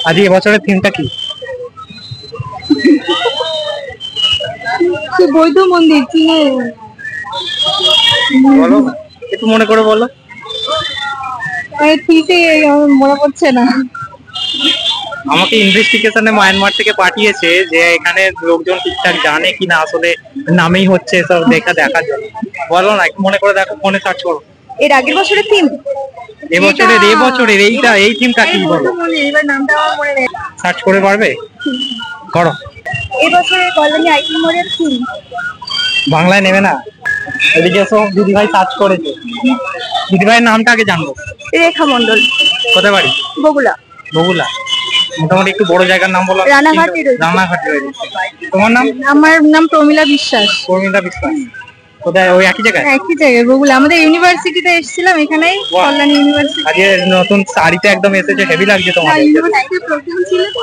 আজ এবছরের থিমটা কি? বৌদ্ধ মন্দির চিনে বলো, একটু মনে করে বলো। ঠিকই মনে পড়ছে না। আমাকে ইনভেস্টিগেশনে মায়ানমার থেকে পাঠিয়েছে যে এখানে লোকজন ঠিকঠাক জানে কিনা আসলে নামেই হচ্ছে সব দেখার জন্য। বলো না, একটু মনে করে দেখো, ফোনে সার্চ করো। এর আগের বছরের থিম এবছরের এই থিমটা কি বলো? এবার নামটা আমার মনে নেই। সার্চ করে পারবে? করো। এবছরের কল্যাণী আইটি মোড়ের থিম বাংলায় নেবে না? এদিকে সব দিদিভাই সার্চ করেছে। দিদিভাইয়ের নামটা আগে জানবো। রেখা মন্ডল, কোথায় বাড়ি? বগুলা। বগুলা। মোটামুটি একটু বড় জায়গার নাম বলো। রানাঘাটে রয়েছে। রানাঘাটে রয়েছে। তোমার নাম? আমার নাম প্রমিলা বিশ্বাস। প্রমিলা বিশ্বাস। কোথায়? ওই একই জায়গায়? একই জায়গায় বগুলা। আমাদের ইউনিভার্সিটিতে এসেছিলাম, এখানেই কল্যাণী ইউনিভার্সিটি। আজকে নতুন শাড়িতে একদম এসেছে, হেভি লাগছে তোমার। ইউনিভার্সিটির প্রোগ্রাম ছিল তো।